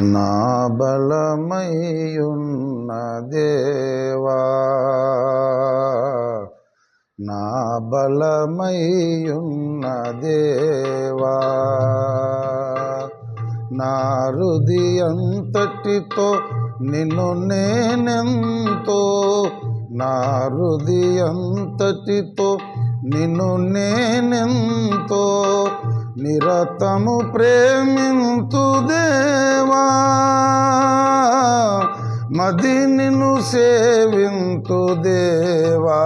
నా బలమయ్యున్న దేవా, నా బలమయ్యున్న దేవా, నా హృదయంతటితో నిన్ను నేనెంతో, నా హృదయంతటితో నిన్ను నేనెంతో నిరతము ప్రేమింతు దేవా, మది నిన్ను సేవింతు దేవా,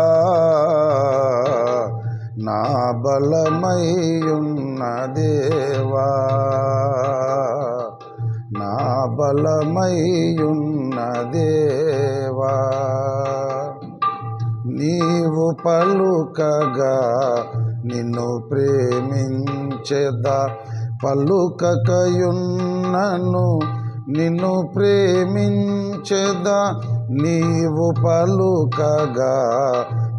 నా బలమయ్యున్న దేవా, నా బలమయ్యున్న దేవా. నీవు పలుకగా నిన్ను ప్రేమించెదా, పలుకకయున్నను నిన్ను ప్రేమించెదా. నీవు పలుకగా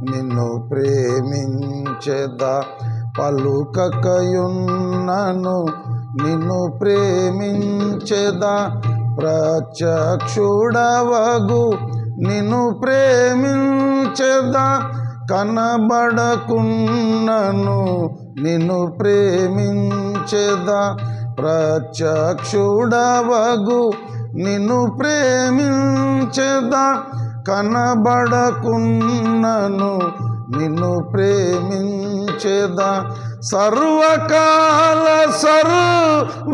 నిన్ను ప్రేమించెదా, పలుకకయున్నను నిన్ను ప్రేమించెదా. ప్రత్యక్షుడవగు నిన్ను ప్రేమించెదా, కనబడకున్నను నిన్ను ప్రేమించెదా. ప్రత్యక్షుడవగు నిన్ను ప్రేమించెదా, కనబడకున్నను నిన్ను ప్రేమించెదా. సర్వకాల సర్వావస్థలలో,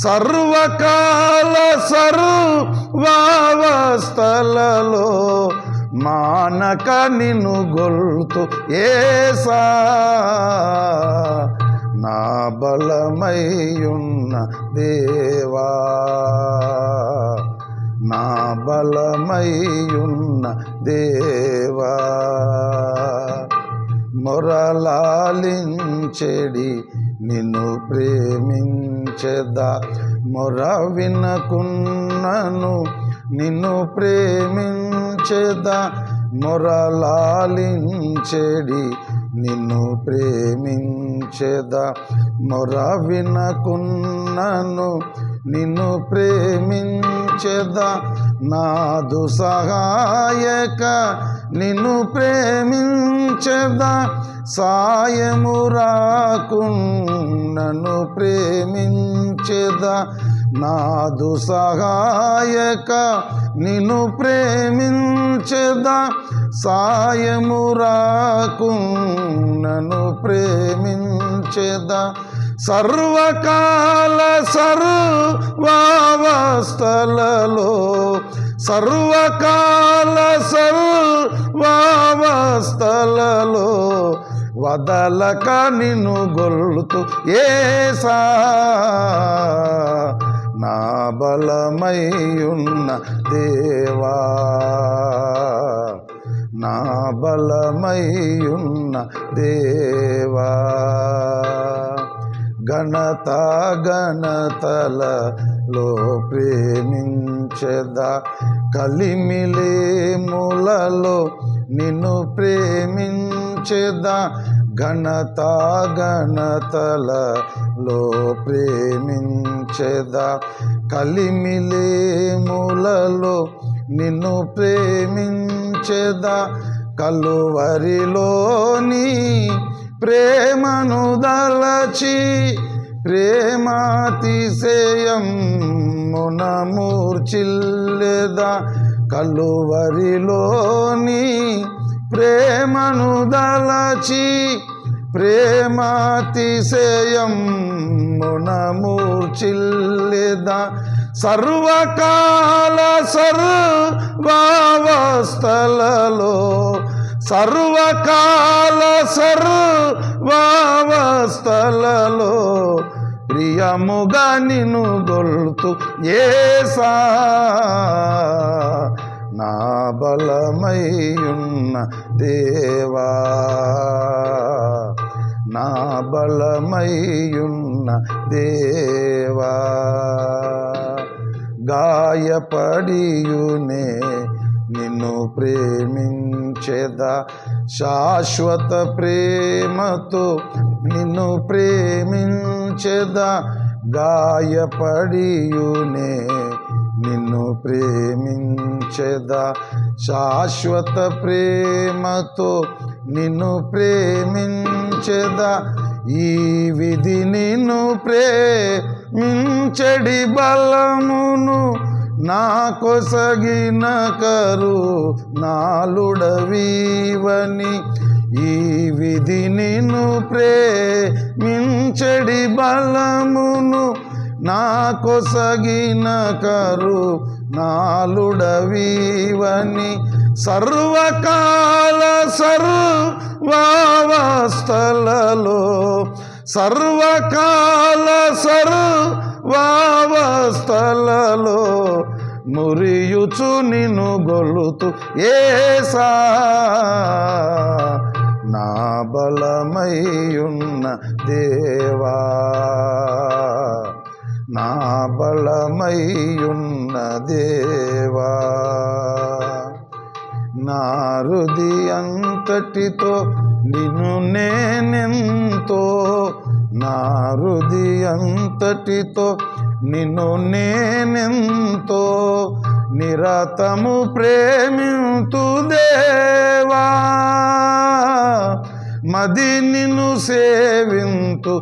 సర్వకాల సర్వావస్థలలో మానక నిన్ను గొల్తు యేసా, నా బలమయ్యున్న దేవా, నా బలమయ్యున్న దేవా. మొరలాలించెడి నిన్ను ప్రేమించెదా, మొర వినకున్నను నిన్ను ప్రేమించెదా. మొరలాలించెడి నిన్ను ప్రేమించెదా, మొర వినకున్నను నిన్ను ప్రేమించెదా. నాదు సహాయక నిన్ను ప్రేమించెదా, సాయము రాకున్నను ప్రేమించెదా. నాదు సహాయక నిన్ను ప్రేమించెదా, సాయము రాకున్నను ప్రేమించెదా. సర్వకాల సర్వావస్థలలో, సర్వకాల సర్వావస్థలలో వదలక నిన్ను గొల్తు యేసా, నా బలమయ్యున్న దేవా, నా బలమయ్యున్న దేవా. ఘనత ఘనతలలో ప్రేమించెదా, కలిమిలేములలో నిన్ను ప్రేమించెదా. ఘనత ఘనతలలో ప్రేమించెదా, కలిమిలేములలో నిన్ను ప్రేమించెదా. కలువరిలోని ప్రేమను దలచి ప్రేమాతిశయమున మూర్ఛిల్లెదా. కలువరిలోని ప్రేమను దలచి ప్రేమాతిశయమున మూర్ఛిల్లెదా. సర్వకాల సర్వావస్థలలో, సర్వకాల సర్వావస్థలలో ప్రియముగా నిన్ను గొల్తు యేసా, నా బలమయ్యున్న దేవా, నా బలమయ్యున్న దేవా. గాయపడియునే నిన్ను ప్రేమించెదా, శాశ్వత ప్రేమతో నిన్ను ప్రేమించెదా. గాయపడియునే నిన్ను ప్రేమించెదా శాశ్వత ప్రేమతో నిన్ను ప్రేమించెదా ఈ విధి నిన్ను ప్రేమించడి బలమును నా కొసగిన కరుణాళుడవీవని ఈ విధి నిన్ను ప్రేమించడి బలమును నా కొసగిన కరుణాళుడవీవని సర్వకాల సర్వావస్థలలో సర్వకాల సర్వావస్థలలో మురియుచు నిన్ను గొల్లుతూ యేసా నా బలమయ్యున్న దేవా నా బలమయ్యున్న దేవా నా హృదయంతటితో నిన్ను నేనెంతో నా హృదయంతటితో నిన్ను నేనెంతో నిరతము ప్రేమింతు దేవా మది నిన్ను సేవింతు